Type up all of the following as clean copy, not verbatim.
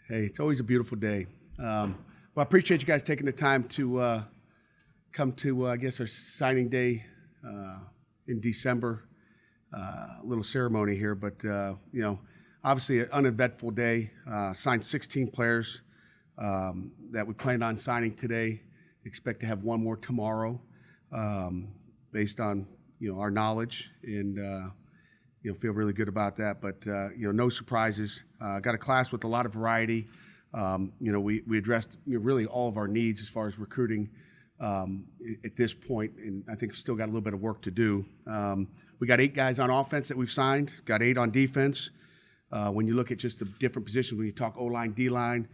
Hey, it's always a beautiful day. Well, I appreciate you guys taking the time to come to, I guess, our signing day in December. A little ceremony here, but, obviously an uneventful day. Signed 16 players that we planned on signing today. Expect to have one more tomorrow based on, our knowledge and, feel really good about that, but no surprises. Got a class with a lot of variety. We addressed really all of our needs as far as recruiting at this point, and I think we've still got a little bit of work to do. We got 8 guys on offense that we've signed. Got 8 on defense. When you look at just the different positions, when you talk O-line, D-line,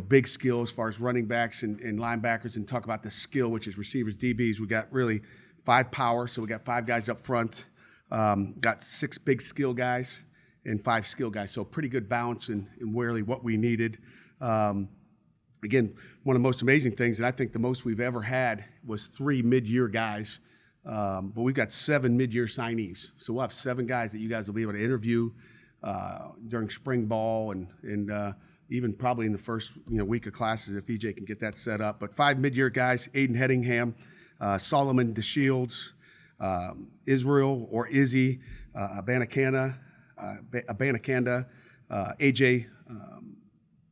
big skill as far as running backs and linebackers, and talk about the skill, which is receivers, DBs. We got really 5 power, so we got 5 guys up front. Got 6 big skill guys and 5 skill guys, so pretty good balance in really what we needed. Again, one of the most amazing things, and I think the most we've ever had, was 3 mid-year guys, but we've got 7 mid-year signees. So we'll have 7 guys that you guys will be able to interview during spring ball and even probably in the first week of classes if EJ can get that set up. But 5 mid-year guys: Aiden Hedingham, Solomon DeShields, Israel or Izzy, Abanikanda, AJ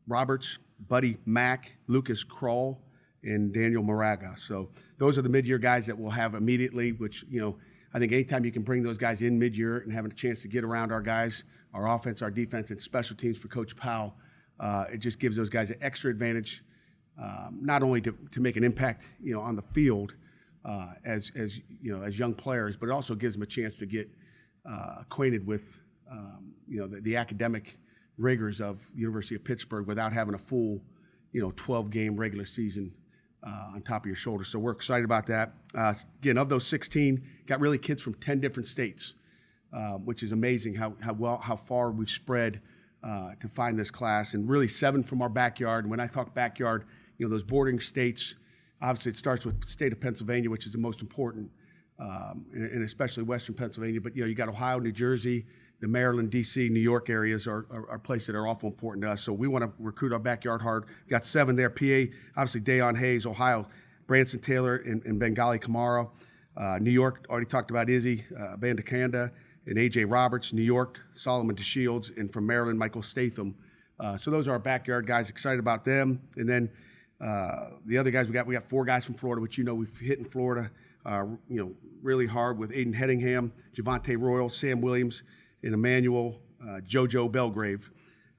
Roberts, Buddy Mack, Lucas Kroll, and Daniel Moraga. So those are the mid-year guys that we'll have immediately, which, I think anytime you can bring those guys in mid-year and having a chance to get around our guys, our offense, our defense, and special teams for Coach Powell, it just gives those guys an extra advantage, not only to make an impact, on the field, as young players, but it also gives them a chance to get acquainted with the academic rigors of the University of Pittsburgh without having a full 12-game regular season on top of your shoulders. So we're excited about that. Again, of those 16, got really kids from 10 different states, which is amazing how far we've spread to find this class, and really 7 from our backyard. And when I talk backyard, those bordering states. Obviously, it starts with the state of Pennsylvania, which is the most important, and especially Western Pennsylvania. But, you got Ohio, New Jersey, the Maryland, D.C., New York areas are places that are awful important to us. So we want to recruit our backyard hard. Got 7 there. PA, obviously, Dayon Hayes. Ohio, Branson Taylor and Bengali Kamara. New York, already talked about Izzy, Bandakanda, and A.J. Roberts. New York, Solomon DeShields. And from Maryland, Michael Statham. So those are our backyard guys. Excited about them. And then the other guys we got 4 guys from Florida, which we've hit in Florida, really hard with Aiden Hedingham, Javonte Royal, Sam Williams, and Emmanuel JoJo Belgrave.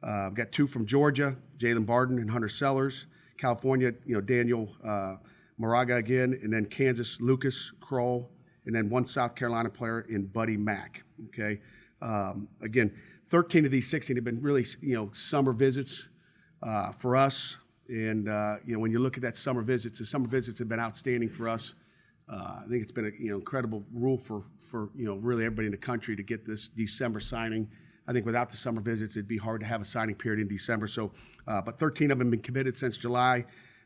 We've got 2 from Georgia, Jalen Barden and Hunter Sellers. California, Daniel Moraga again, and then Kansas, Lucas Kroll, and then 1 South Carolina player in Buddy Mack. Okay, again, 13 of these 16 have been really summer visits for us. And, when you look at that summer visits, the summer visits have been outstanding for us. I think it's been an incredible rule for really everybody in the country to get this December signing. I think without the summer visits, it'd be hard to have a signing period in December. So, but 13 of them have been committed since July.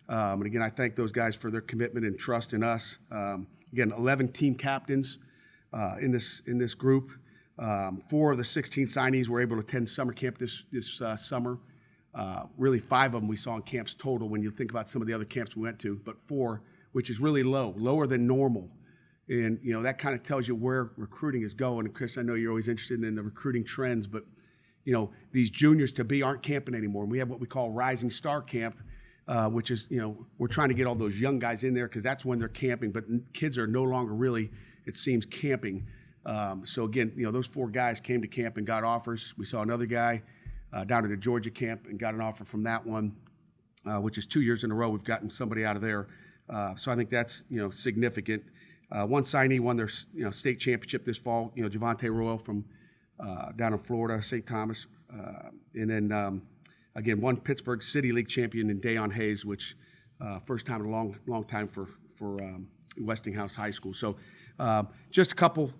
And again, I thank those guys for their commitment and trust in us. Again, 11 team captains in this group. 4 of the 16 signees were able to attend summer camp this summer. Really 5 of them we saw in camps total when you think about some of the other camps we went to, but 4, which is really lower than normal. And, that kind of tells you where recruiting is going. And Chris, I know you're always interested in the recruiting trends, but, these juniors to be aren't camping anymore. And we have what we call Rising Star Camp, which is, we're trying to get all those young guys in there because that's when they're camping, but kids are no longer really, it seems, camping. So again, those 4 guys came to camp and got offers. We saw another guy down at the Georgia camp and got an offer from that one, which is 2 years in a row we've gotten somebody out of there. So I think that's significant. 1 signee won their state championship this fall. Javonte Royal from down in Florida, St. Thomas, and then again 1 Pittsburgh City League champion in Dayon Hayes, which first time in a long time for Westinghouse High School. So just a couple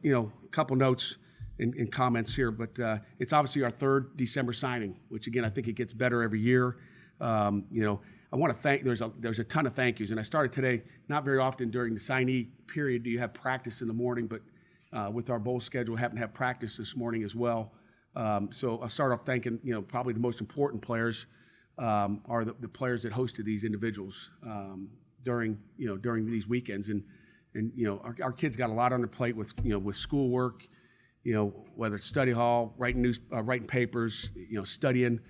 notes and comments here, but it's obviously our 3rd December signing, which again I think it gets better every year. I want to thank. There's a ton of thank yous, and I started today. Not very often during the signee period do you have practice in the morning, but with our bowl schedule, happen to have practice this morning as well. So I'll start off thanking probably the most important players are the players that hosted these individuals during these weekends. And our kids got a lot on their plate with schoolwork, whether it's study hall, writing papers, studying.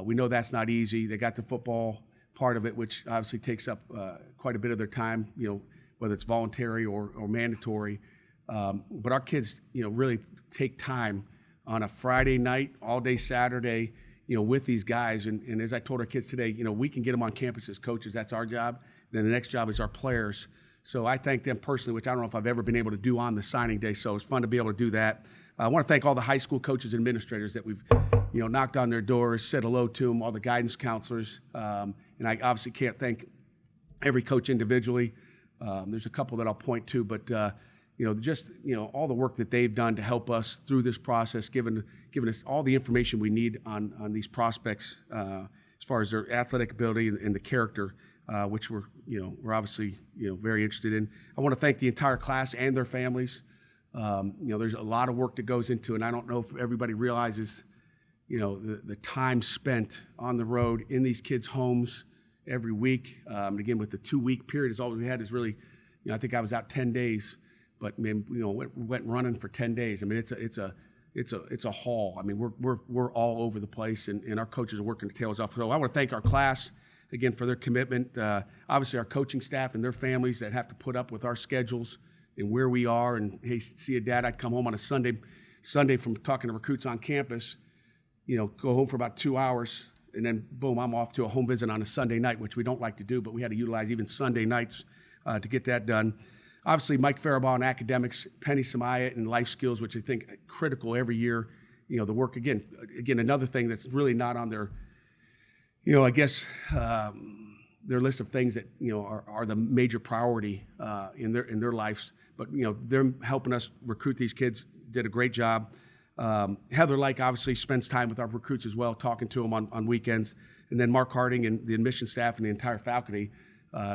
We know that's not easy. They got the football part of it, which obviously takes up quite a bit of their time, whether it's voluntary or mandatory. But our kids, really take time on a Friday night, all day Saturday, with these guys. And as I told our kids today, we can get them on campus as coaches. That's our job. Then the next job is our players. So I thank them personally, which I don't know if I've ever been able to do on the signing day. So it's fun to be able to do that. I want to thank all the high school coaches and administrators that we've, knocked on their doors, said hello to them, all the guidance counselors. And I obviously can't thank every coach individually. There's a couple that I'll point to, but all the work that they've done to help us through this process, giving us all the information we need on these prospects as far as their athletic ability and the character, which we're obviously very interested in. I want to thank the entire class and their families. There's a lot of work that goes into, and I don't know if everybody realizes, the time spent on the road in these kids' homes every week. And again, with the 2-week period, is all we had is really, I think I was out 10 days, but went running for 10 days. I mean, it's a haul. I mean, we're all over the place, and our coaches are working their tails off. So I want to thank our class again for their commitment. Obviously, our coaching staff and their families that have to put up with our schedules and where we are. And hey, see a dad, I'd come home on a Sunday from talking to recruits on campus, go home for about 2 hours, and then boom, I'm off to a home visit on a Sunday night, which we don't like to do, but we had to utilize even Sunday nights to get that done. Obviously, Mike Faribault in academics, Penny Samaya in life skills, which I think are critical every year. The work, again, another thing that's really not on their, their list of things that, are the major priority in their lives. But, they're helping us recruit these kids, did a great job. Heather Like obviously spends time with our recruits as well, talking to them on weekends. And then Mark Harding and the admission staff and the entire faculty,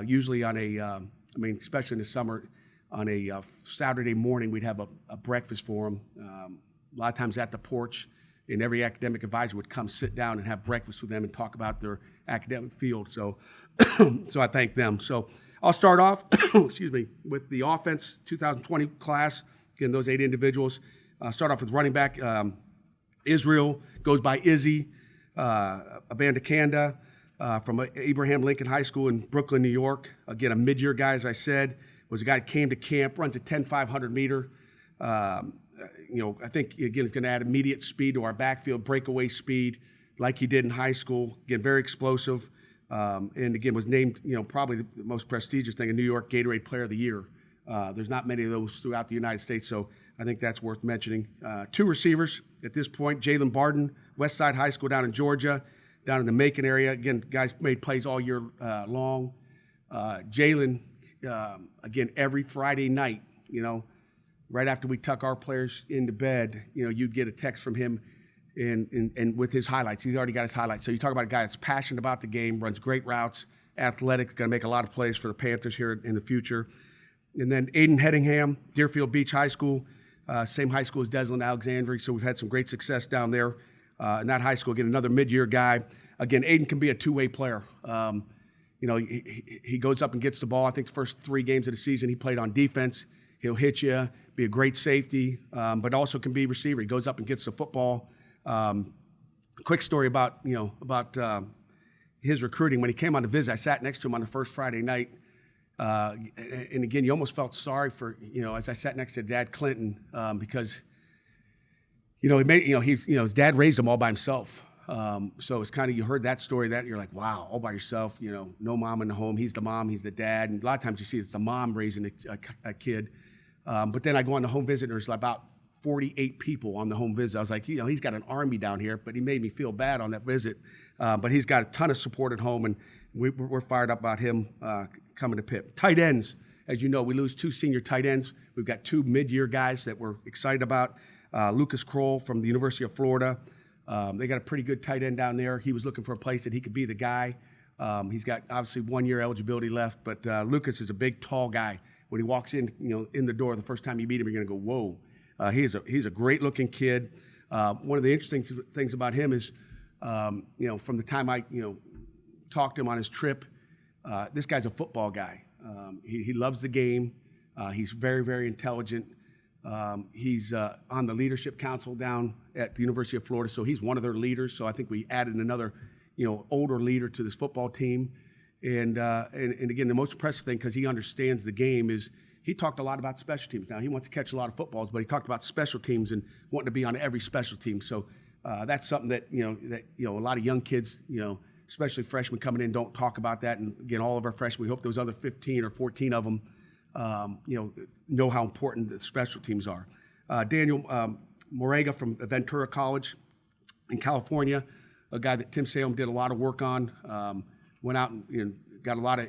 usually on especially in the summer, on a Saturday morning, we'd have a breakfast for them. A lot of times at the porch, and every academic advisor would come sit down and have breakfast with them and talk about their academic field. So, so I thank them. So I'll start off, with the offense 2020 class. Again, those 8 individuals. Start off with running back. Israel goes by Izzy Abandakanda from Abraham Lincoln High School in Brooklyn, New York. Again, a mid-year guy, as I said, was a guy that came to camp, runs a 10.500 meter. I think, again, he's going to add immediate speed to our backfield, breakaway speed, like he did in high school. Again, very explosive. And again, was named, probably the most prestigious thing in New York, Gatorade Player of the Year. There's not many of those throughout the United States, so I think that's worth mentioning. 2 receivers at this point. Jalen Barden, Westside High School down in Georgia, down in the Macon area. Again, guys made plays all year long. Jalen, again, every Friday night, right after we tuck our players into bed, you'd get a text from him and with his highlights. He's already got his highlights. So you talk about a guy that's passionate about the game, runs great routes, athletic, going to make a lot of plays for the Panthers here in the future. And then Aiden Headingham, Deerfield Beach High School, same high school as Deslin Alexandria, so we've had some great success down there in that high school. Again, another mid-year guy. Again, Aiden can be a two-way player. He goes up and gets the ball. I think the first 3 games of the season he played on defense. He'll hit you, be a great safety, but also can be receiver. He goes up and gets the football. Quick story about his recruiting. When he came on to visit, I sat next to him on the first Friday night. And again, you almost felt sorry for, as I sat next to Dad Clinton, because, his dad raised him all by himself. So it's kind of, you heard that story, that you're like, wow, all by yourself, no mom in the home. He's the mom, he's the dad. And a lot of times you see it's the mom raising a kid. But then I go on the home visit, and there's about 48 people on the home visit. I was like, he's got an army down here, but he made me feel bad on that visit. But he's got a ton of support at home, and we're fired up about him coming to Pitt. Tight ends, as you know, we lose 2 senior tight ends. We've got 2 mid-year guys that we're excited about. Lucas Kroll from the University of Florida. They got a pretty good tight end down there. He was looking for a place that he could be the guy. He's got obviously 1 year eligibility left, but Lucas is a big, tall guy. When he walks in, in the door, the first time you meet him, you're going to go, whoa. He's a great-looking kid. One of the interesting things about him is From the time I, talked to him on his trip, this guy's a football guy. He loves the game. He's very, very intelligent. He's on the leadership council down at the University of Florida, so he's one of their leaders. So I think we added another, older leader to this football team. And again, the most impressive thing, because he understands the game, is he talked a lot about special teams. Now, he wants to catch a lot of footballs, but he talked about special teams and wanting to be on every special team. So that's something that, a lot of young kids, especially freshmen coming in, don't talk about that. And again, all of our freshmen, we hope those other 15 or 14 of them, know how important the special teams are. Daniel Moraga from Ventura College in California, a guy that Tim Salem did a lot of work on, went out and got a lot of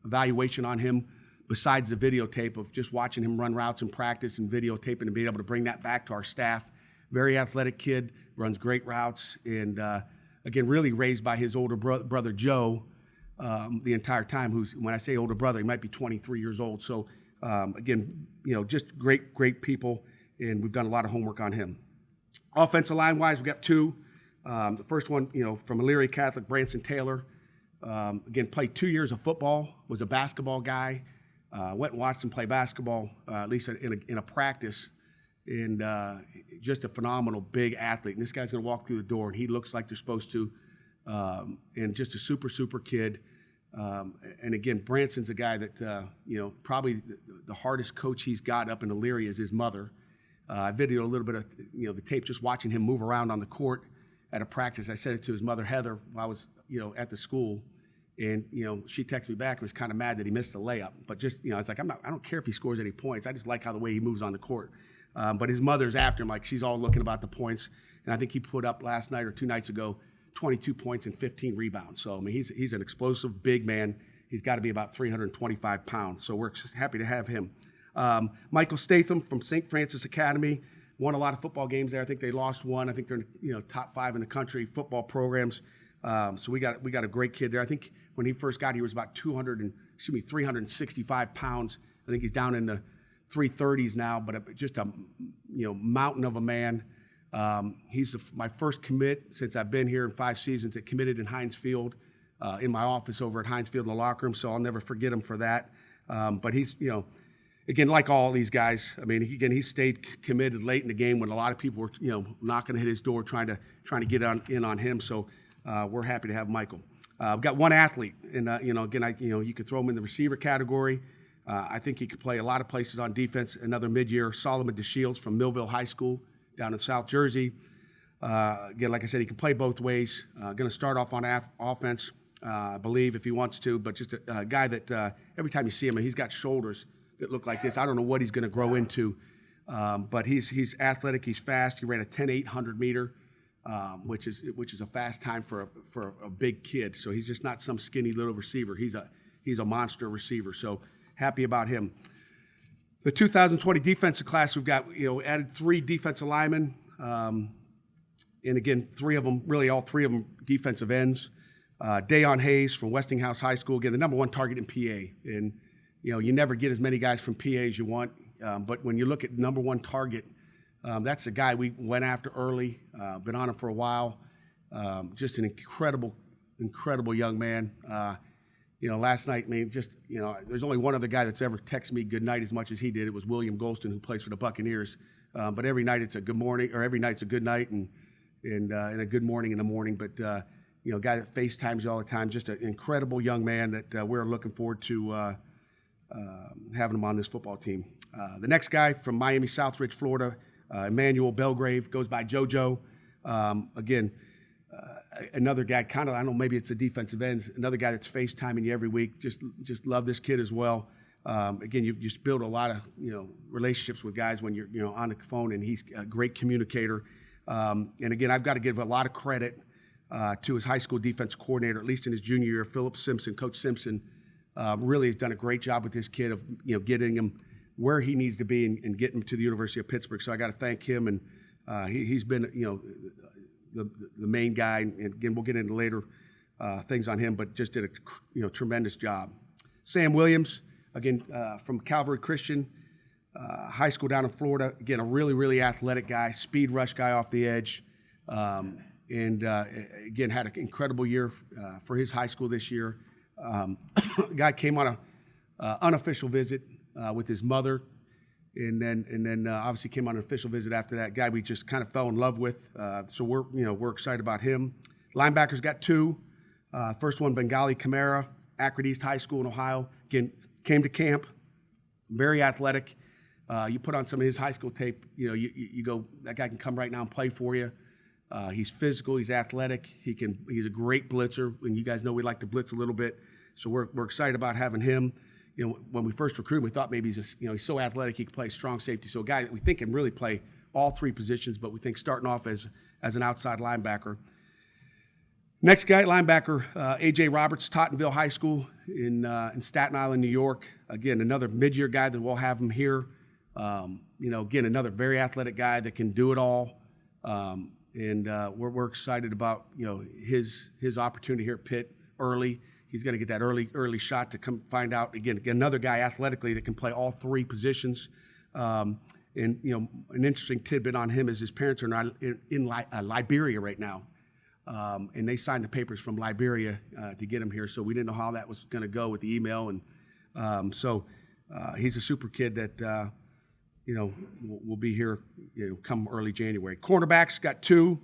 evaluation on him besides the videotape of just watching him run routes in practice and videotaping and being able to bring that back to our staff. Very athletic kid, runs great routes, and again, really raised by his older brother Joe the entire time, who's, when I say older brother, he might be 23 years old. So again, just great people, and we've done a lot of homework on him. Offensive line-wise, we've got two. The first one, from Elyria Catholic, Branson Taylor. Again, played 2 years of football, was a basketball guy. Went and watched him play basketball, at least in a practice, and just a phenomenal big athlete. And this guy's going to walk through the door, and he looks like they're supposed to, and just a super kid. And again, Branson's a guy that, probably the hardest coach he's got up in Elyria is his mother. I videoed a little bit of, the tape, just watching him move around on the court at a practice. I sent it to his mother, Heather, while I was, at the school. And, she texted me back, was kind of mad that he missed a layup. But just, I was like, I don't care if he scores any points. I just like how the way he moves on the court. But his mother's after him, like she's all looking about the points. And I think he put up last night or 2 nights ago 22 points and 15 rebounds. So, I mean, he's an explosive big man. He's got to be about 325 pounds. So we're happy to have him. Michael Statham from St. Francis Academy, won a lot of football games there. I think they lost one. I think they're top 5 in the country football programs. So we got a great kid there. I think when he first got here, he was about 365 pounds. I think he's down in the 330s now, but just a mountain of a man. He's my first commit since I've been here in 5 seasons. That committed in Heinz Field, in my office over at Heinz Field in the locker room. So I'll never forget him for that. But he's again, like all these guys, I mean, he stayed committed late in the game when a lot of people were knocking at his door trying to get in on him. So we're happy to have Michael. We've got one athlete, and again, you could throw him in the receiver category. I think he could play a lot of places on defense. Another mid-year, Solomon DeShields from Millville High School down in South Jersey. Again, like I said, he can play both ways. Going to start off on offense, I believe, if he wants to. But just a guy that every time you see him, he's got shoulders that look like this. I don't know what he's going to grow into, but he's athletic. He's fast. He ran a 10.800 meter. Which is a fast time for a big kid. So he's just not some skinny little receiver. He's a monster receiver. So happy about him. The 2020 defensive class, we've got added 3 defensive linemen, and again, all three of them defensive ends. Dayon Hayes from Westinghouse High School, again the number 1 target in PA, and you never get as many guys from PA as you want, but when you look at number 1 target. That's the guy we went after early, been on him for a while. Just an incredible young man. Last night, there's only one other guy that's ever texted me good night as much as he did. It was William Golston, who plays for the Buccaneers. But every night it's a good morning, or every night's a good night and a good morning in the morning. But, guy that FaceTimes you all the time, just an incredible young man that we're looking forward to having him on this football team. The next guy from Miami Southridge, Florida, Emmanuel Belgrave, goes by JoJo. Again, another guy, I don't know, maybe it's a defensive end, another guy that's FaceTiming you every week. Just love this kid as well. Again, you just build a lot of relationships with guys when you're on the phone, and he's a great communicator. And again, I've got to give a lot of credit to his high school defense coordinator, at least in his junior year, Philip Simpson. Coach Simpson really has done a great job with this kid of getting him where he needs to be and getting him to the University of Pittsburgh. So I got to thank him, and he's been the main guy. And again, we'll get into later things on him, but just did a tremendous job. Sam Williams, again from Calvary Christian High School down in Florida. Again, a really athletic guy, speed rush guy off the edge. and again, had an incredible year for his high school this year. Guy came on a unofficial visit with his mother, and then obviously came on an official visit after that. Guy we just kind of fell in love with. So we're excited about him. Linebackers got two. First one, Bengali Kamara, Akron East High School in Ohio. Again, came to camp, very athletic. You put on some of his high school tape, you go, that guy can come right now and play for you. He's physical, he's athletic, he's a great blitzer, and you guys know we like to blitz a little bit, so we're excited about having him. When we first recruited him, we thought maybe he's so athletic he could play strong safety. So a guy that we think can really play all three positions, but we think starting off as an outside linebacker. Next guy, linebacker, A.J. Roberts, Tottenville High School in Staten Island, New York. Again, another mid-year guy that we'll have him here. Again, another very athletic guy that can do it all. We're excited about his opportunity here at Pitt early. He's going to get that early shot to come find out again another guy athletically that can play all three positions. An interesting tidbit on him is his parents are not in Liberia right now, and they signed the papers from Liberia to get him here. So we didn't know how that was going to go with the email, and so he's a super kid that. We'll be here, come early January. Cornerbacks got two,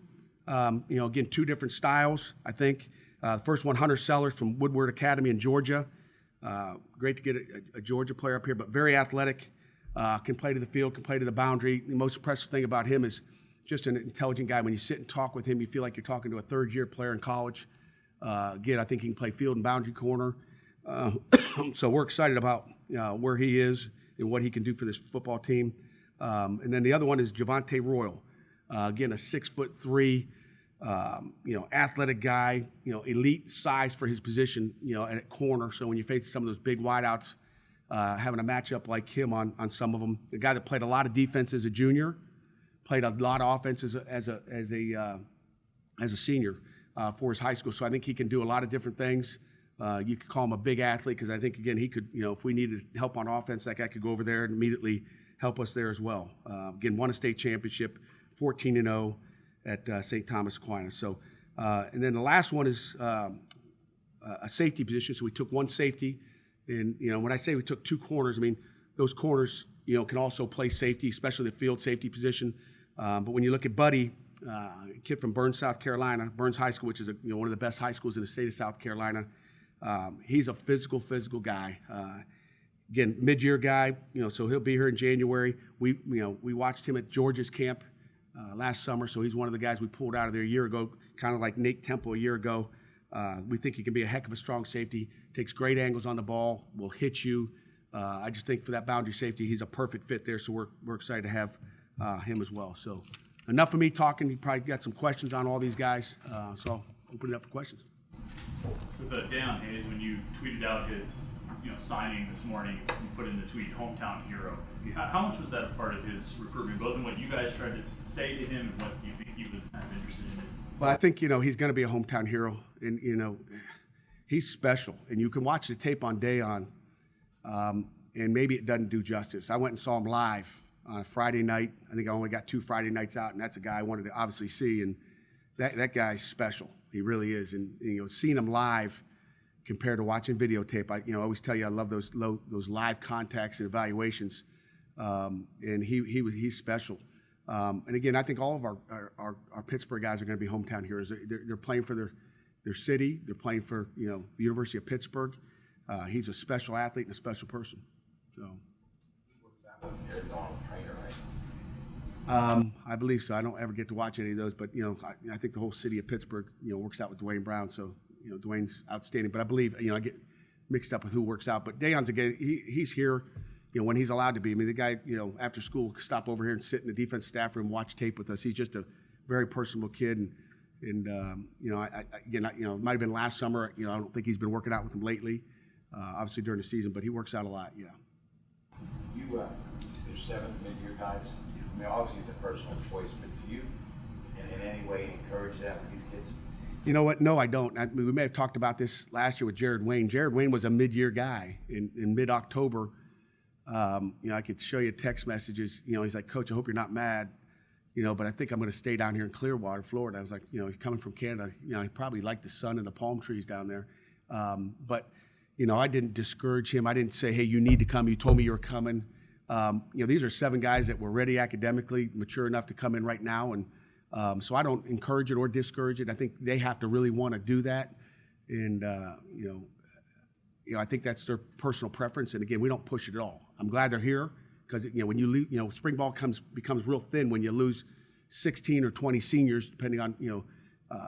again, two different styles, I think. The first one, Hunter Sellers from Woodward Academy in Georgia. Great to get a Georgia player up here, but very athletic, can play to the field, can play to the boundary. The most impressive thing about him is just an intelligent guy. When you sit and talk with him, you feel like you're talking to a third-year player in college. Again, I think he can play field and boundary corner. So we're excited about where he is and what he can do for this football team. And then the other one is Javonte Royal. Again, a 6'3", athletic guy, elite size for his position, at corner. So when you face some of those big wideouts, having a matchup like him on some of them. The guy that played a lot of defense as a junior, played a lot of offense as a senior for his high school. So I think he can do a lot of different things. You could call him a big athlete because I think, again, he could, if we needed help on offense, that guy could go over there and immediately help us there as well. Again, won a state championship, 14-0 at St. Thomas Aquinas. So, and then the last one is a safety position. So we took one safety, and when I say we took two corners, I mean those corners, can also play safety, especially the field safety position. But when you look at Buddy, a kid from Burns, South Carolina, Burns High School, which is one of the best high schools in the state of South Carolina. He's a physical guy. Again, mid-year guy, so he'll be here in January. We watched him at Georgia's camp last summer, so he's one of the guys we pulled out of there a year ago, kind of like Nate Temple a year ago. We think he can be a heck of a strong safety, takes great angles on the ball, will hit you. I just think for that boundary safety, he's a perfect fit there, so we're excited to have him as well. So enough of me talking. You probably got some questions on all these guys, so I'll open it up for questions. With Deion Hayes, when you tweeted out his signing this morning, you put in the tweet "hometown hero." How much was that a part of his recruitment, both in what you guys tried to say to him and what you think he was kind of interested in? Well, I think he's going to be a hometown hero, and he's special. And you can watch the tape on Deion, and maybe it doesn't do justice. I went and saw him live on a Friday night. I think I only got 2 Friday nights out, and that's a guy I wanted to obviously see. And that guy's special. He really is. And seeing him live compared to watching videotape, I always tell you I love those live contacts and evaluations. And he's special. And again, I think all of our Pittsburgh guys are going to be hometown heroes. They're playing for their city. They're playing for the University of Pittsburgh. He's a special athlete and a special person. So. I believe so. I don't ever get to watch any of those, but I think the whole city of Pittsburgh works out with Dwayne Brown. So Dwayne's outstanding. But I believe I get mixed up with who works out. But Deion's a guy. He's here. When he's allowed to be. I mean, the guy, after school, could stop over here and sit in the defense staff room and watch tape with us. He's just a very personable kid, and it might have been last summer. I don't think he's been working out with him lately, obviously during the season, but he works out a lot. Yeah. There's 7 mid-year guys. I mean, obviously it's a personal choice, but do you, in any way, encourage that with these kids? You know what? No, I don't. We may have talked about this last year with Jared Wayne. Jared Wayne was a mid-year guy in mid-October. I could show you text messages. He's like, "Coach, I hope you're not mad. but I think I'm going to stay down here in Clearwater, Florida. I was like, he's coming from Canada. He probably liked the sun and the palm trees down there. But I didn't discourage him. I didn't say, hey, you need to come. You told me you were coming. These are 7 guys that were ready academically, mature enough to come in right now. And so I don't encourage it or discourage it. I think they have to really want to do that. And, I think that's their personal preference. And again, we don't push it at all. I'm glad they're here because, when you lose, spring ball becomes real thin when you lose 16 or 20 seniors, depending on,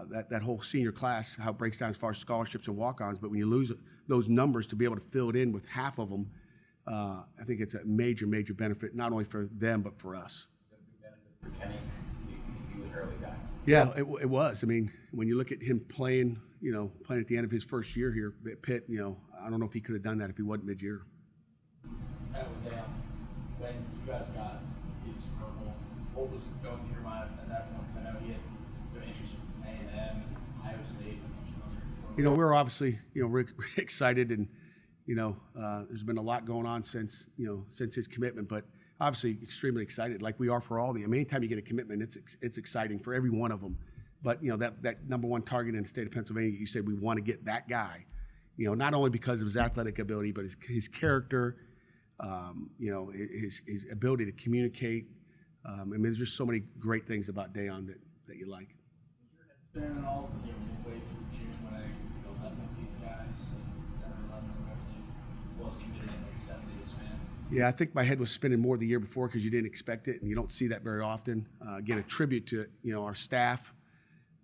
that whole senior class, how it breaks down as far as scholarships and walk-ons. But when you lose those numbers, to be able to fill it in with half of them, I think it's a major, major benefit, not only for them, but for us. For Kenny, he was an early guy. Yeah, it was. I mean, when you look at him playing at the end of his first year here at Pitt, I don't know if he could have done that if he wasn't mid-year. When you guys got his verbal, what was going through your mind at that point? Because I know he had interest in A&M and Iowa State and a bunch of other. We're obviously, we're excited, and there's been a lot going on since his commitment, but obviously extremely excited, like we are for all the. I mean, anytime you get a commitment, it's exciting for every one of them. But that number one target in the state of Pennsylvania, you said we want to get that guy. Not only because of his athletic ability, but his character, his ability to communicate. I mean, there's just so many great things about Dayon that you like. Spending all midway through June when I built up with these guys, 10 or 11 or whatever, he was committed in like 7 days span. Yeah, I think my head was spinning more the year before because you didn't expect it, and you don't see that very often. Again, a tribute to our staff,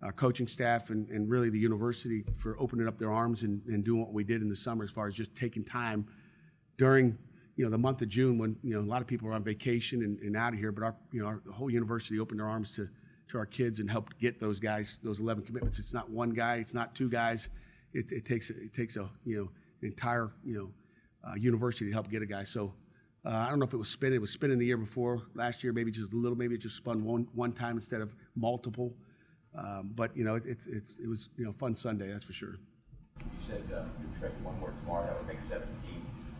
our coaching staff, and really the university for opening up their arms and doing what we did in the summer as far as just taking time during the month of June when a lot of people are on vacation and out of here, but our whole university opened their arms to our kids and helped get those guys, those 11 commitments. It's not one guy, it's not 2 guys. It takes a an entire university to help get a guy. So I don't know if it was spinning. It was spinning the year before. Last year, maybe just a little. Maybe it just spun one time instead of multiple. But it was fun Sunday, that's for sure. You said you expected one more tomorrow. That would make 17.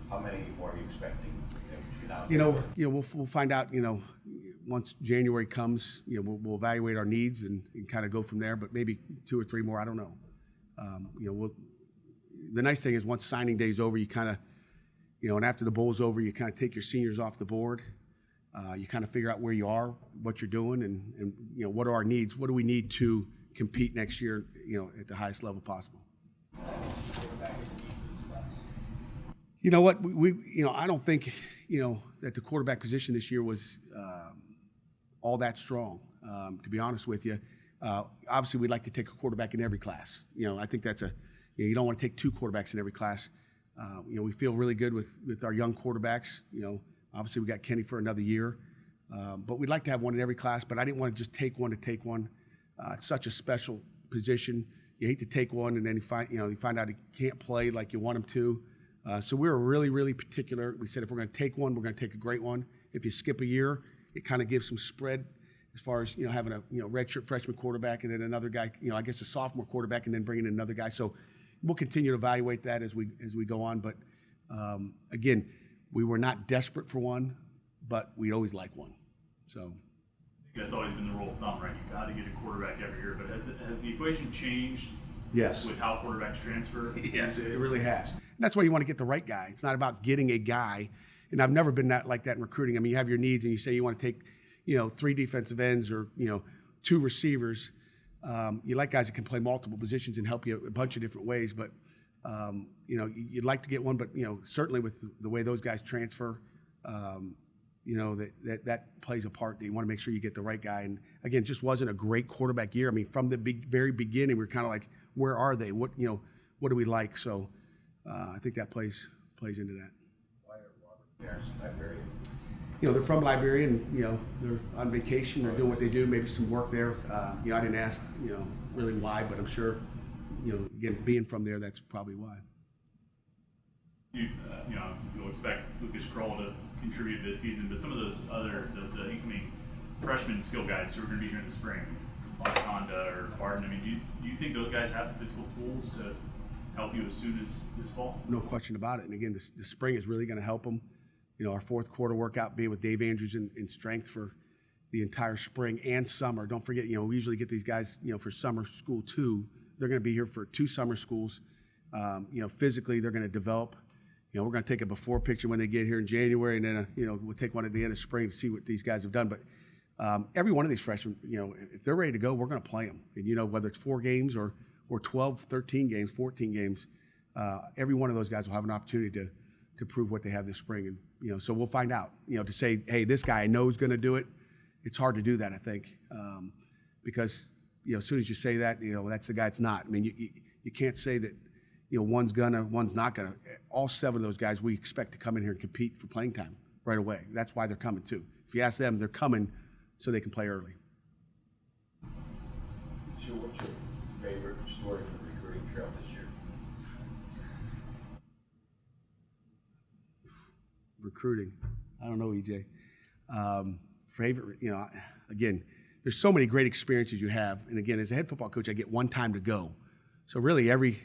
How many more are you expecting? We'll find out. Once January comes, we'll evaluate our needs and kind of go from there. But maybe 2 or 3 more. I don't know. The nice thing is once signing day's over, you kind of, and after the bowl's over, you kind of take your seniors off the board. You kind of figure out where you are, what you're doing, and what are our needs? What do we need to compete next year, at the highest level possible? You know what? We I don't think, that the quarterback position this year was all that strong, to be honest with you. Obviously, we'd like to take a quarterback in every class. I think that's you don't want to take 2 quarterbacks in every class. We feel really good with our young quarterbacks. Obviously, we got Kenny for another year, but we'd like to have one in every class. But I didn't want to just take one to take one. It's such a special position. You hate to take one and then you find out he can't play like you want him to. So we were really, really particular. We said if we're going to take one, we're going to take a great one. If you skip a year, it kind of gives some spread as far as having a redshirt freshman quarterback and then another guy, I guess a sophomore quarterback and then bringing in another guy. So we'll continue to evaluate that as we go on. But again, we were not desperate for one, but we always like one. So that's always been the rule of thumb, right? You got to get a quarterback every year. But has the equation changed? Yes. With how quarterbacks transfer? Yes, it really has. And that's why you want to get the right guy. It's not about getting a guy. And I've never been like that in recruiting. I mean, you have your needs and you say you want to take, 3 defensive ends or, 2 receivers. You like guys that can play multiple positions and help you a bunch of different ways. But, you'd like to get one. But, certainly with the way those guys transfer, that plays a part. That you want to make sure you get the right guy. And, again, it just wasn't a great quarterback year. I mean, from the very beginning, we were kind of like, where are they? What do we like? So I think that plays into that. Why are Robert parents in Liberia? They're from Liberia and, they're on vacation. They're doing what they do, maybe some work there. I didn't ask, really why, but I'm sure, again, being from there, that's probably why. You'll expect Lucas Kroll to contribute this season, but some of those other, the incoming freshman skill guys who are going to be here in the spring, like Honda or Barton, I mean, do you think those guys have the physical tools to help you as soon as this fall? No question about it. And again, the spring is really going to help them. Our fourth quarter workout being with Dave Andrews in strength for, the entire spring and summer. Don't forget, we usually get these guys, for summer school too. They're going to be here for 2 summer schools. Physically, they're going to develop. We're going to take a before picture when they get here in January, and then, we'll take one at the end of spring to see what these guys have done. But every one of these freshmen, if they're ready to go, we're going to play them. And, whether it's 4 games or 12, 13 games, 14 games, every one of those guys will have an opportunity to prove what they have this spring. And, so we'll find out, to say, hey, this guy I know is going to do it. It's hard to do that, I think, because, as soon as you say that, that's the guy it's not. I mean, you can't say that, one's gonna, one's not gonna. All 7 of those guys we expect to come in here and compete for playing time right away. That's why they're coming too. If you ask them, they're coming so they can play early. So what's your favorite story from the recruiting trail this year? Recruiting, I don't know, EJ. Favorite, again, there's so many great experiences you have. And again, as a head football coach, I get one time to go. So really every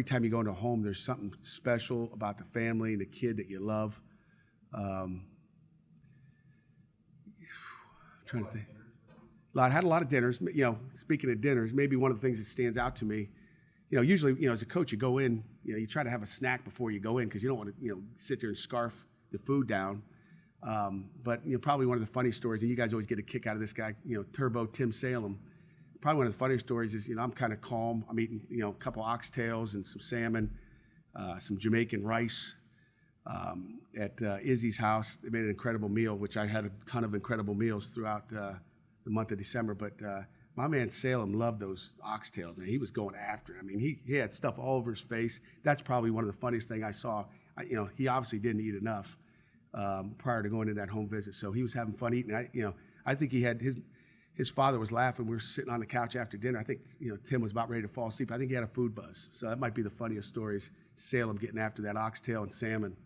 time you go into a home, there's something special about the family and the kid that you love. Trying to think. I had a lot of dinners. Speaking of dinners, maybe one of the things that stands out to me, usually, as a coach, you go in, you try to have a snack before you go in because you don't want to, sit there and scarf the food down. But probably one of the funny stories, and you guys always get a kick out of this guy, Turbo Tim Salem. Probably one of the funnier stories is, I'm kind of calm. I'm eating, a couple oxtails and some salmon, some Jamaican rice at Izzy's house. They made an incredible meal, which I had a ton of incredible meals throughout the month of December. But my man Salem loved those oxtails. Man, he was going after it. I mean, he had stuff all over his face. That's probably one of the funniest things I saw. He obviously didn't eat enough prior to going to that home visit. So he was having fun eating. I think he had his father was laughing. We were sitting on the couch after dinner. I think, Tim was about ready to fall asleep. I think he had a food buzz. So that might be the funniest stories, Salem getting after that oxtail and salmon.